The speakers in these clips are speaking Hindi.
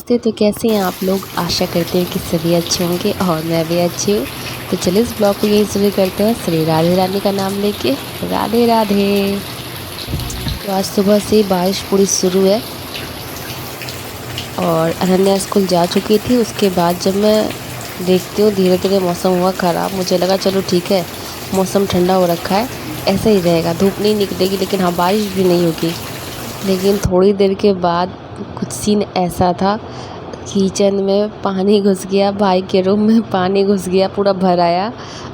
नमस्ते। तो कैसे हैं आप लोग? आशा करते हैं कि सभी अच्छे होंगे और मैं भी अच्छी हूँ। तो चलिए इस ब्लॉग को यही शुरू करते हैं श्री राधे रानी का नाम लेके। राधे राधे। तो आज सुबह से बारिश पूरी शुरू है और अनन्या स्कूल जा चुकी थी। उसके बाद जब मैं देखती हूँ धीरे धीरे मौसम हुआ ख़राब। मुझे लगा चलो ठीक है, मौसम ठंडा हो रखा है, ऐसे ही रहेगा, धूप नहीं निकलेगी, लेकिन हाँ बारिश भी नहीं होगी। लेकिन थोड़ी देर के बाद कुछ सीन ऐसा था, किचन में पानी घुस गया, भाई के रूम में पानी घुस गया, पूरा भर आया।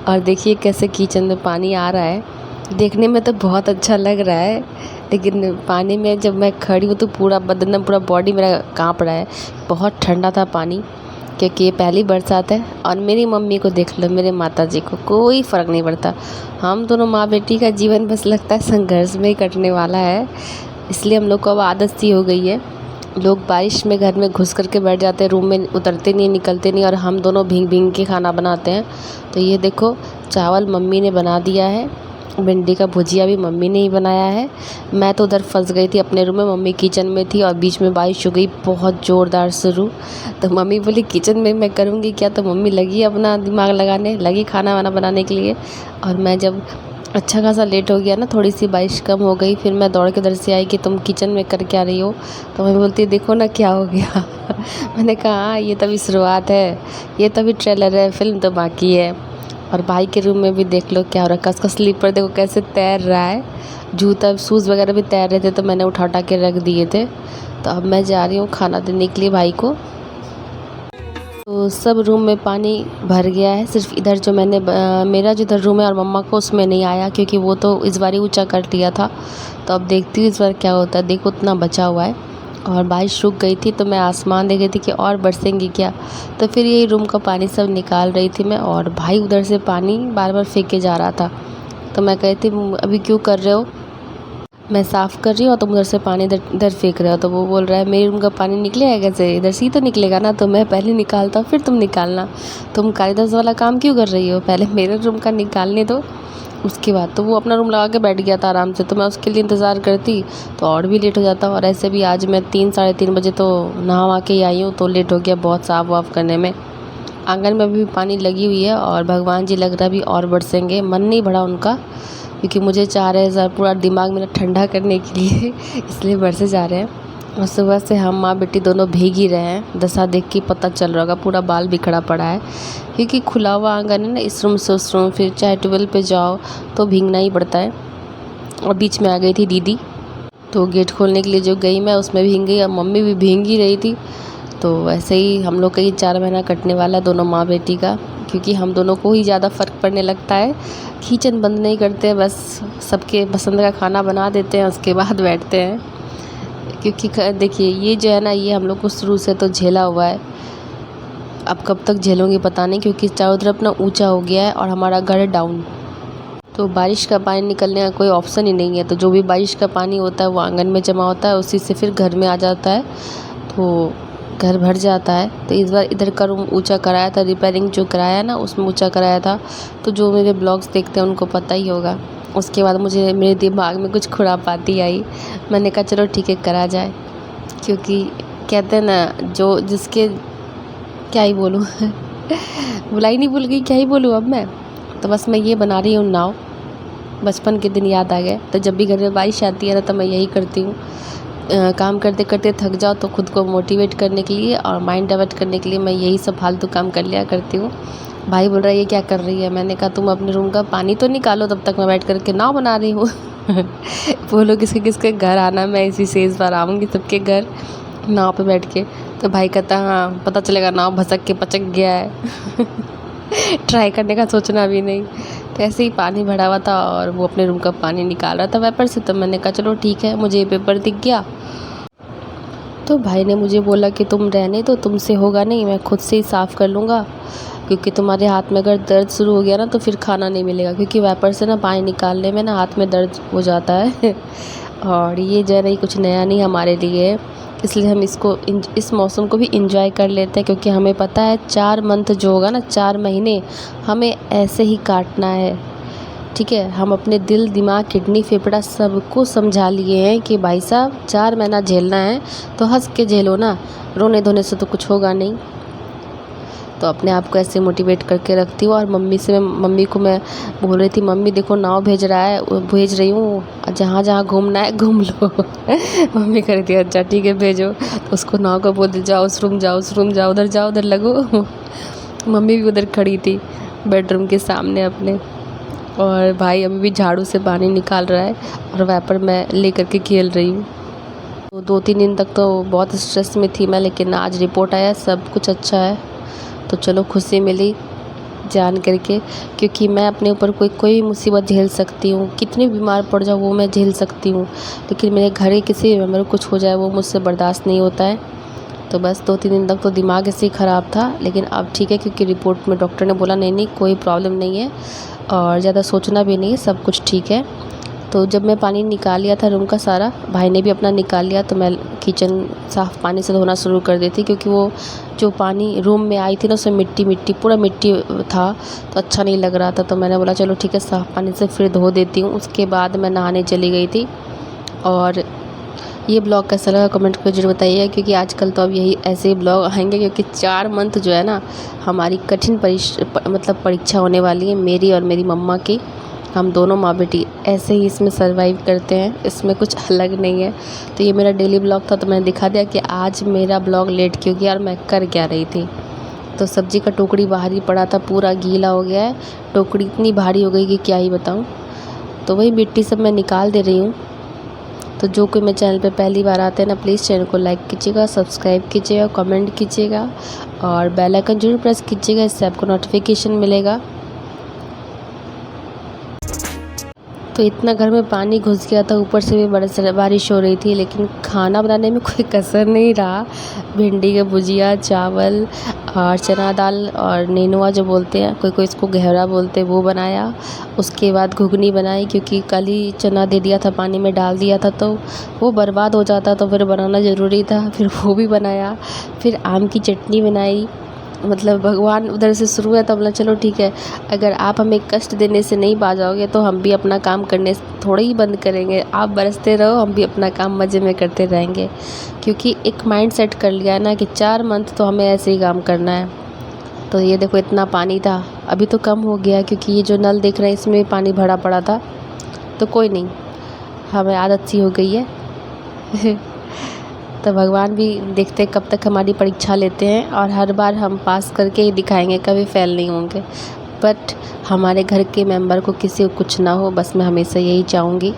और देखिए कैसे किचन में पानी आ रहा है। देखने में तो बहुत अच्छा लग रहा है, लेकिन पानी में जब मैं खड़ी हूँ तो पूरा बदन, पूरा बॉडी मेरा काँप रहा है। बहुत ठंडा था पानी, क्योंकि ये पहली बरसात है। और मेरी मम्मी को देख लो, मेरे माता जी को कोई फ़र्क नहीं पड़ता। हम दोनों माँ बेटी का जीवन बस लगता है संघर्ष में ही कटने वाला है, इसलिए हम लोग को अब आदत सी हो गई है। लोग बारिश में घर में घुस करके बैठ जाते हैं, रूम में उतरते नहीं, निकलते नहीं, और हम दोनों भींग भींग के खाना बनाते हैं। तो ये देखो, चावल मम्मी ने बना दिया है, भिंडी का भुजिया भी मम्मी ने ही बनाया है। मैं तो उधर फंस गई थी अपने रूम में, मम्मी किचन में थी और बीच में बारिश हो गई बहुत ज़ोरदार शुरू। तो मम्मी बोली किचन में मैं करूँगी क्या, तो मम्मी लगी अपना दिमाग लगाने, लगी खाना वाना बनाने के लिए। और मैं जब अच्छा खासा लेट हो गया ना, थोड़ी सी बारिश कम हो गई, फिर मैं दौड़ के इधर से आई कि तुम किचन में कर क्या रही हो। तो मैं बोलती देखो ना क्या हो गया। मैंने कहा हाँ, ये तभी शुरुआत है, ये तभी ट्रेलर है, फिल्म तो बाकी है। और भाई के रूम में भी देख लो क्या हो रखा है, उसका स्लीपर देखो कैसे तैर रहा है, जूता शूज़ वगैरह भी तैर रहे थे, तो मैंने उठा उठा के रख दिए थे। तो अब मैं जा रही हूँ खाना देने के लिए भाई को। तो सब रूम में पानी भर गया है, सिर्फ इधर जो मेरा जो इधर रूम है और मम्मा को, उसमें नहीं आया, क्योंकि वो तो इस बार ही ऊँचा कर लिया था। तो अब देखती हूँ इस बार क्या होता है। देखो उतना बचा हुआ है और बारिश रुक गई थी, तो मैं आसमान देख रही थी कि और बरसेंगी क्या। तो फिर यही रूम का पानी सब निकाल रही थी मैं, और भाई उधर से पानी बार बार फेंक के जा रहा था। तो मैं कहती अभी क्यों कर रहे हो, मैं साफ़ कर रही हूँ और तुम उधर से पानी इधर इधर फेंक रहे हो। तो वो बोल रहा है मेरे रूम का पानी निकलेगा कैसे, इधर से ही तो निकलेगा ना, तो मैं पहले निकालता हूँ फिर तुम निकालना। तुम कालिदास वाला काम क्यों कर रही हो, पहले मेरे रूम का निकालने दो, उसके बाद। तो वो अपना रूम लगा के बैठ गया था आराम से, तो मैं उसके लिए इंतज़ार करती तो और भी लेट हो जाता। और ऐसे भी आज मैं 3 साढ़े 3 बजे तो नहा के ही आई हूँ, तो लेट हो गया बहुत साफ़ वाफ करने में। आंगन में भी पानी लगी हुई है और भगवान जी लग रहा भी और बरसेंगे, मन नहीं भरा उनका, क्योंकि मुझे चाह रहे हैं पूरा दिमाग मेरा ठंडा करने के लिए। इसलिए बरसे जा रहे हैं। और सुबह से हम माँ बेटी दोनों भीग ही रहे हैं। दशा देख के पता चल रहा होगा, पूरा बाल बिखरा पड़ा है, क्योंकि खुला हुआ आंगन है ना, इस रूम से उस रूम, फिर चाहे ट्यूबवेल पे जाओ तो भीगना ही पड़ता है। और बीच में आ गई थी दीदी, तो गेट खोलने के लिए जो गई मैं, उसमें भीग गई और मम्मी भी भीग ही रही थी। तो वैसे ही हम लोग का ये 4 महीना कटने वाला है दोनों माँ बेटी का, क्योंकि हम दोनों को ही ज़्यादा फ़र्क पड़ने लगता है। किचन बंद नहीं करते, बस सबके पसंद का खाना बना देते हैं, उसके बाद बैठते हैं। क्योंकि देखिए ये जो है ना, ये हम लोग को शुरू से तो झेला हुआ है, अब कब तक झेलूँगी पता नहीं, क्योंकि चारों तरफ ना ऊंचा हो गया है और हमारा घर डाउन। तो बारिश का पानी निकलने का कोई ऑप्शन ही नहीं है। तो जो भी बारिश का पानी होता है वो आंगन में जमा होता है, उसी से फिर घर में आ जाता है, तो घर भर जाता है। तो इस बार इधर का रूम ऊंचा कराया था, रिपेयरिंग जो कराया ना उसमें ऊंचा कराया था। तो जो मेरे ब्लॉग्स देखते हैं उनको पता ही होगा। उसके बाद मुझे मेरे दिमाग में कुछ खुरापाती आई, मैंने कहा चलो ठीक है करा जाए, क्योंकि कहते हैं ना जो जिसके, क्या ही बोलूँ। बुलाई नहीं, भूल गई क्या ही बोलूँ अब मैं। तो बस मैं ये बना रही हूँ नाव। बचपन के दिन याद आ गए। तो जब भी घर में बारिश आती है ना, तो मैं यही करती हूँ, काम करते करते थक जाओ तो खुद को मोटिवेट करने के लिए और माइंड डाइवर्ट करने के लिए मैं यही सब फालतू काम कर लिया करती हूँ। भाई बोल रहा है ये क्या कर रही है, मैंने कहा तुम अपने रूम का पानी तो निकालो, तब तक मैं बैठ करके नाव बना रही हूँ। बोलो किसके किसके घर आना, मैं इसी से इस बार आऊँगी सबके घर नाव पे बैठ के। तो भाई कहता हाँ पता चलेगा नाव भसक के पचक गया है। ट्राई करने का सोचना भी नहीं। तो ऐसे ही पानी भरा हुआ था और वो अपने रूम का पानी निकाल रहा था वेपर से। तो मैंने कहा चलो ठीक है, मुझे ये पेपर दिख गया। तो भाई ने मुझे बोला कि तुम रहने दो, तुमसे होगा नहीं, मैं खुद से ही साफ़ कर लूँगा, क्योंकि तुम्हारे हाथ में अगर दर्द शुरू हो गया ना तो फिर खाना नहीं मिलेगा, क्योंकि वेपर से ना पानी निकालने में ना हाथ में दर्द हो जाता है। और ये जो है ना, ये कुछ नया नहीं हमारे लिए, इसलिए हम इस मौसम को भी इंजॉय कर लेते हैं, क्योंकि हमें पता है 4 मंथ जो होगा ना, 4 महीने हमें ऐसे ही काटना है। ठीक है, हम अपने दिल, दिमाग, किडनी, फेफड़ा सबको समझा लिए हैं कि भाई साहब 4 महीना झेलना है तो हँस के झेलो ना, रोने धोने से तो कुछ होगा नहीं। तो अपने आप को ऐसे मोटिवेट करके रखती हूँ। और मम्मी को मैं बोल रही थी, मम्मी देखो नाव भेज रही हूँ, जहाँ जहाँ घूमना है घूम लो। मम्मी कह रही थी अच्छा ठीक है भेजो। तो उसको नाव को बोल दी जाओ उस रूम जाओ, उधर लगो। मम्मी भी उधर खड़ी थी बेडरूम के सामने अपने, और भाई अभी भी झाड़ू से पानी निकाल रहा है और वाइपर मैं ले करके खेल रही हूँ। तो 2-3 दिन तक तो बहुत स्ट्रेस में थी मैं, लेकिन आज रिपोर्ट आया सब कुछ अच्छा है। तो चलो खुशी मिली जान करके, क्योंकि मैं अपने ऊपर कोई मुसीबत झेल सकती हूँ, कितनी बीमार पड़ जाऊँ वो मैं झेल सकती हूँ, लेकिन मेरे घर के किसी मेम्बर को कुछ हो जाए वो मुझसे बर्दाश्त नहीं होता है। तो बस 2-3 दिन तक तो दिमाग ऐसे ही ख़राब था, लेकिन अब ठीक है, क्योंकि रिपोर्ट में डॉक्टर ने बोला नहीं कोई प्रॉब्लम नहीं है और ज़्यादा सोचना भी नहीं है, सब कुछ ठीक है। तो जब मैं पानी निकाल लिया था रूम का सारा, भाई ने भी अपना निकाल लिया, तो मैं किचन साफ़ पानी से धोना शुरू कर देती, क्योंकि वो जो पानी रूम में आई थी ना उसमें मिट्टी पूरा मिट्टी था, तो अच्छा नहीं लग रहा था। तो मैंने बोला चलो ठीक है साफ़ पानी से फिर धो देती हूँ। उसके बाद मैं नहाने चली गई थी। और ये ब्लॉग कैसा लगा कमेंट करके जरूर बताइए, क्योंकि आजकल तो अब यही ऐसे ही ब्लॉग आएंगे, क्योंकि 4 मंथ जो है ना हमारी कठिन परीक्षा होने वाली है, मेरी और मेरी मम्मा की। हम दोनों माँ बेटी ऐसे ही इसमें सर्वाइव करते हैं, इसमें कुछ अलग नहीं है। तो ये मेरा डेली ब्लॉग था, तो मैंने दिखा दिया कि आज मेरा ब्लॉग लेट क्यों गया और मैं कर क्या रही थी। तो सब्ज़ी का टोकरी बाहर ही पड़ा था, पूरा गीला हो गया है, टोकरी इतनी भारी हो गई कि क्या ही बताऊँ। तो वही मिट्टी सब मैं निकाल दे रही हूँ। तो जो कोई मेरे चैनल पे पहली बार आते हैं ना, प्लीज़ चैनल को लाइक कीजिएगा, सब्सक्राइब कीजिएगा, कमेंट कीजिएगा और बेल आइकन जरूर प्रेस कीजिएगा, इससे आपको नोटिफिकेशन मिलेगा। तो इतना घर में पानी घुस गया था, ऊपर से भी बारिश हो रही थी, लेकिन खाना बनाने में कोई कसर नहीं रहा। भिंडी का भुजिया, चावल और चना दाल और नेनुआ जो बोलते हैं, कोई इसको घेवड़ा बोलते हैं, वो बनाया। उसके बाद घुगनी बनाई, क्योंकि कल ही चना दे दिया था, पानी में डाल दिया था तो वो बर्बाद हो जाता, तो फिर बनाना ज़रूरी था, फिर वो भी बनाया। फिर आम की चटनी बनाई। मतलब भगवान उधर से शुरू है, तो बोला चलो ठीक है, अगर आप हमें कष्ट देने से नहीं बाज आओगे तो हम भी अपना काम करने थोड़ा ही बंद करेंगे। आप बरसते रहो, हम भी अपना काम मज़े में करते रहेंगे, क्योंकि एक माइंड सेट कर लिया है ना कि 4 मंथ तो हमें ऐसे ही काम करना है। तो ये देखो इतना पानी था, अभी तो कम हो गया, क्योंकि ये जो नल देख रहे हैं इसमें पानी भरा पड़ा था। तो कोई नहीं, हमें आदत सी हो गई है। तो भगवान भी देखते कब तक हमारी परीक्षा लेते हैं, और हर बार हम पास करके ही दिखाएंगे, कभी फेल नहीं होंगे। बट हमारे घर के मेंबर को किसी को कुछ ना हो, बस मैं हमेशा यही चाहूँगी,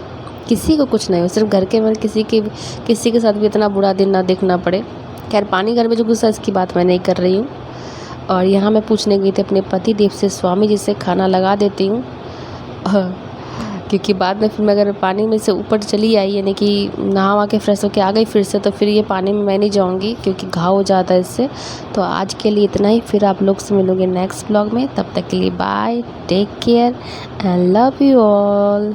किसी को कुछ नहीं हो, सिर्फ घर के मेंबर किसी के साथ भी इतना बुरा दिन ना देखना पड़े। खैर पानी घर में जो घुसा इसकी बात मैं नहीं कर रही हूँ। और यहाँ मैं पूछने गई थी अपने पति देव से, स्वामी जी से खाना लगा देती हूँ, क्योंकि बाद में फिर मैं अगर पानी में से ऊपर चली आई, यानी कि नहा के फ्रेश होके आ गई फिर से, तो फिर ये पानी में मैं नहीं जाऊँगी, क्योंकि घाव हो जाता है इससे। तो आज के लिए इतना ही, फिर आप लोग से मिलोगे नेक्स्ट ब्लॉग में। तब तक के लिए bye, take care and love you all.